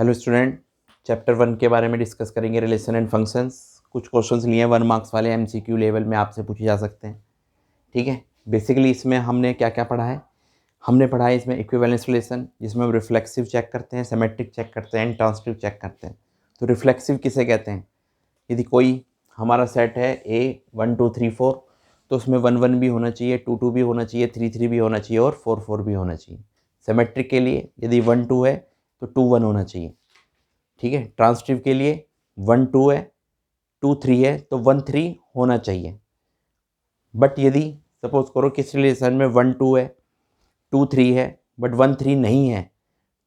Hello student, chapter 1 के बारे में डिस्कस करेंगे, रिलेशन एंड फंक्शंस। कुछ क्वेश्चंस लिए हैं 1 मार्क्स वाले, एमसीक्यू लेवल में आपसे पूछे जा सकते हैं। ठीक है, बेसिकली इसमें हमने क्या क्या पढ़ा है। हमने पढ़ा है इसमें इक्विवेलेंस रिलेशन, जिसमें हम रिफ्लेक्सिव चेक करते हैं, सिमेट्रिक चेक करते हैं एंड ट्रांसिटिव चेक करते हैं। तो रिफ्लेक्सिव किसे कहते हैं? यदि कोई हमारा सेट है A 1 2 3 4, तो उसमें 1 1 भी होना चाहिए, 2 2 भी होना चाहिए, 3 3 भी होना चाहिए और 4 4 भी होना चाहिए। सिमेट्रिक के लिए यदि 1 2 है तो 2 1 होना चाहिए। ठीक है, ट्रांसिटिव के लिए 1 2 है, 2 3 है तो 1 3 होना चाहिए। बट यदि सपोज करो किस रिलेशन में 1 2 है, 2 3 है बट 1 3 नहीं है,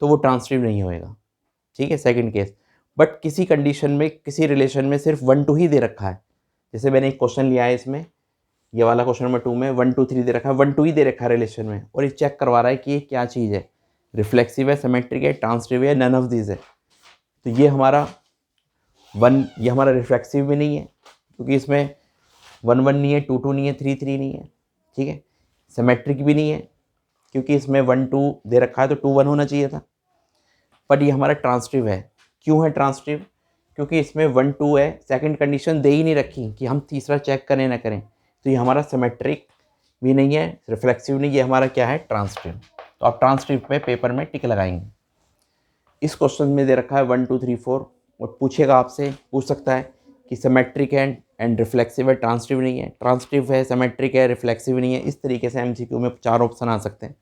तो वो ट्रांसिटिव नहीं होएगा। ठीक है, सेकंड केस। बट किसी कंडीशन में, किसी रिलेशन में सिर्फ 1 2 ही दे रखा है। जैसे मैंने एक क्वेश्चन लिया है इसमें, ये वाला क्वेश्चन नंबर 2 में 1 2 3 दे रखा है, 1 2 ही दे रखा है रिलेशन में, और ये चेक करवा रहा है कि ये क्या चीज़ है, रिफ्लेक्सिव है, सिमेट्रिक है, ट्रांसिटिव है, नन ऑफ दिस है। तो ये हमारा ये हमारा रिफ्लेक्सिव भी नहीं है, क्योंकि इसमें 1 1 नहीं है, 2 2 नहीं है, 3 3 नहीं है। ठीक है, सिमेट्रिक भी नहीं है, क्योंकि इसमें 1 2 दे रखा है तो 2 1 होना चाहिए था। बट ये हमारा ट्रांसिटिव है। क्यों है ट्रांसिटिव? क्योंकि इसमें 1 2 है, सेकंड कंडीशन दे ही नहीं रखी कि हम तीसरा चेक करें ना करें। तो ये हमारा सिमेट्रिक भी नहीं है, रिफ्लेक्सिव नहीं, ये हमारा क्या है, ट्रांसिटिव। तो आप ट्रांसिटिव पे पेपर में टिक लगाएंगे। इस क्वेश्चन में दे रखा है 1 2 3 4, और पूछेगा आपसे, पूछ सकता है कि सिमेट्रिक है एंड रिफ्लेक्सिव है, ट्रांसिटिव नहीं है, ट्रांसिटिव है, सिमेट्रिक है, रिफ्लेक्सिव नहीं है। इस तरीके से एमसीक्यू में 4 ऑप्शन आ सकते हैं।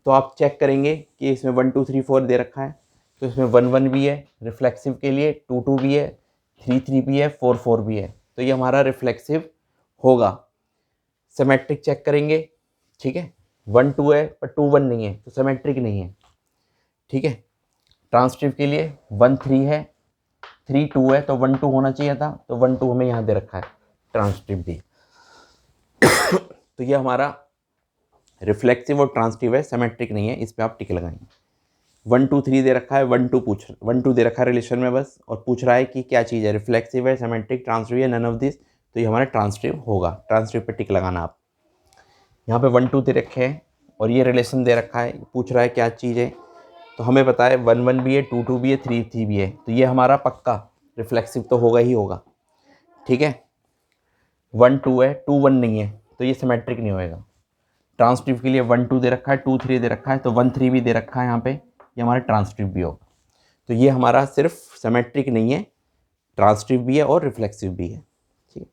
तो आप चेक करेंगे कि इसमें 1 2 3 4 दे रखा है, तो इसमें 1 1 भी है रिफ्लेक्सिव के लिए, 2 2 भी है, 3 3 भी है, 4 4 भी है, तो ये हमारा रिफ्लेक्सिव होगा। सिमेट्रिक चेक करेंगे, ठीक है, 1 2 है पर 2 1 नहीं है, तो सिमेट्रिक नहीं है। ठीक है, ट्रांसिटिव के लिए 1 3 है, 3 2 है, तो 1 2 होना चाहिए था, तो 1 2 हमें यहाँ दे रखा है, ट्रांसिटिव भी। तो ये हमारा रिफ्लेक्सिव और ट्रांसिटिव है, सिमेट्रिक नहीं है, इस पे आप टिक लगाएंगे। 1 2 3 दे रखा है, 1 2 दे रखा है रिलेशन में बस, और पूछ रहा है कि क्या चीज़ है, रिफ्लेक्सिव है, सिमेट्रिक, ट्रांसिटिव है, नन ऑफ दिस, तो ये हमारा ट्रांसिटिव होगा। ट्रांसिटिव पे टिक लगाना आप। यहाँ पे 1 2 दे रखे हैं और ये रिलेशन दे रखा है, पूछ रहा है क्या चीज़ है, तो हमें पता है 1 1 भी है, 2 2 भी है, 3 3 भी है, तो ये हमारा पक्का रिफ्लेक्सिव तो होगा ही होगा। ठीक है, 1 2 है, 2 1 नहीं है, तो ये सिमेट्रिक नहीं होएगा। ट्रांसिटिव के लिए 1 2 दे रखा है, 2 3 दे रखा है, तो 1 3 भी दे रखा है यहाँ पे, ये हमारा ट्रांसिटिव भी होगा। तो ये हमारा सिर्फ सिमेट्रिक नहीं है, ट्रांसिटिव भी है और रिफ्लेक्सिव भी है। ठीक है,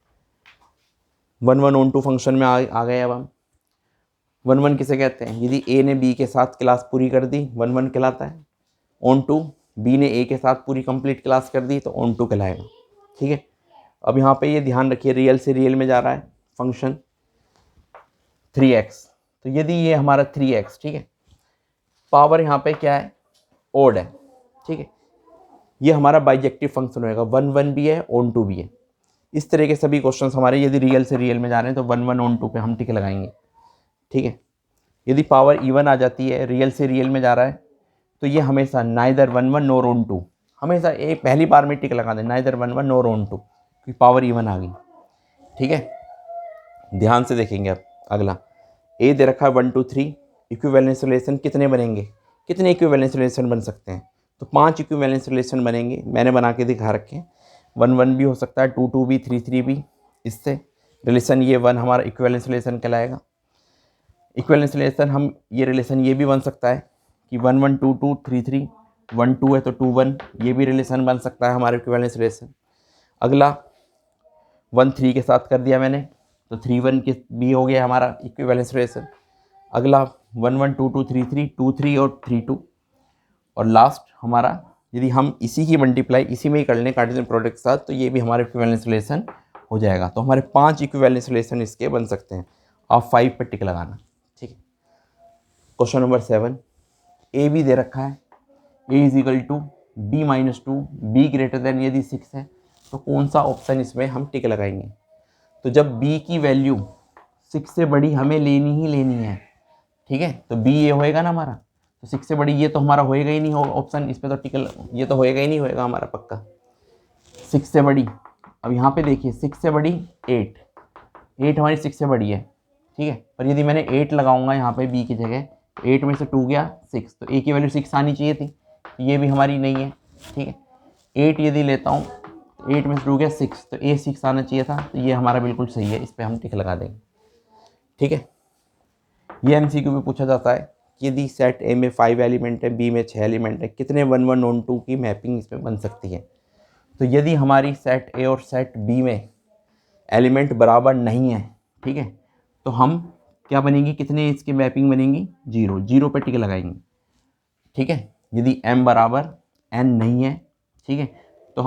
1 1 ऑन टू फंक्शन में आ गए। अब हम 1 1 किसे कहते हैं? यदि ए ने बी के साथ क्लास पूरी कर दी, 1 1 कहलाता है। ऑन टू, बी ने ए के साथ पूरी कंप्लीट क्लास कर दी, तो ऑन टू कहलाएगा। ठीक है, अब यहाँ पे ये ध्यान रखिए, रियल से रियल में जा रहा है फंक्शन 3x, तो यदि ये हमारा 3x, ठीक है, पावर यहाँ पे क्या है, ओड है। ठीक है, ये हमारा बाइजेक्टिव फंक्शन होएगा, 1 1 भी है, ऑन टू भी है। इस तरह के सभी क्वेश्चंस हमारे यदि रियल से रियल में जा रहे हैं तो 1 1 ऑन टू पे हम टिक लगाएंगे। ठीक है, यदि पावर इवन आ जाती है, रियल से रियल में जा रहा है, तो ये हमेशा नाइदर 1 1 नोर ऑन टू, हमेशा एक पहली बार में टिक लगा दें, नाइदर 1 1 नोर ऑन टू, क्योंकि पावर इवन आ गई। ठीक है, ध्यान से देखेंगे अब अगला। ए दे रखा है 1 2 3, इक्विवेलेंस रिलेशन कितने बनेंगे, कितने इक्विवेलेंस रिलेशन बन सकते हैं? तो 5 इक्विवेलेंस रिलेशन बनेंगे, मैंने बना के दिखा रखे हैं। 1 1 भी हो सकता है, 2 2 भी, 3 3 भी। इससे रिलेशन ये 1 हमारा इक्विवेलेंस रिलेशन कहलाएगा। इक्विवेलेंस रिलेशन हम ये रिलेशन ये भी बन सकता है कि 1 1 2 2 3 3, 1 2 है तो 2 1, ये भी रिलेशन बन सकता है हमारे इक्विवेलेंस रिलेशन। अगला 1 3 के साथ कर दिया मैंने, तो 3 1 के भी हो गया हमारा इक्विवेलेंस रिलेशन। अगला 1 1 2 2 3 3, 2 3 और 3 2, और लास्ट हमारा यदि हम इसी की मल्टीप्लाई इसी में ही कर लें कार्टेशियन प्रोडक्ट के साथ, तो ये भी हमारे इक्विवेलेंस रिलेशन हो जाएगा। तो हमारे 5 इक्विवेलेंस रिलेशन इसके बन सकते हैं। आप 5 पर टिक लगाना। ठीक है, क्वेश्चन नंबर 7, ए बी दे रखा है, A is equal to B minus 2, B greater than यदि 6 है, तो कौन सा ऑप्शन इसमें हम टिक लगाएंगे? तो जब b की वैल्यू 6 से बड़ी हमें लेनी ही लेनी है, ठीक है, तो b ये होएगा ना हमारा, तो 6 से बड़ी ये तो हमारा होएगा ही नहीं, होगा ऑप्शन इस पे तो टिक, ये तो होएगा ही नहीं, होएगा हमारा पक्का 6 से बड़ी। अब यहाँ पे देखिए 6 से बड़ी 8 हमारी 6 से बड़ी है। ठीक है, पर यदि मैंने 8 लगाऊंगा यहाँ पे b की जगह, 8 में से 2 गया 6, तो a की वैल्यू 6 आनी चाहिए थी, ये भी हमारी नहीं है। ठीक है। 8 यदि लेता हूँ, 8 में शुरू गया 6, तो ए 6 आना चाहिए था, तो ये हमारा बिल्कुल सही है, इस पर हम टिक लगा देंगे। ठीक है। ये MCQ में पूछा जाता है कि यदि सेट ए में 5 एलिमेंट है, बी में 6 एलिमेंट है, कितने 1 1 ऑन 2 की मैपिंग इसमें बन सकती है। तो यदि हमारी सेट ए और सेट बी में एलिमेंट बराबर नहीं है, ठीक है, तो हम क्या बनेंगी, कितने इसकी मैपिंग बनेंगी, 0, 0 पे टिक लगाएंगे। ठीक है। यदि m बराबर n नहीं है, ठीक है, तो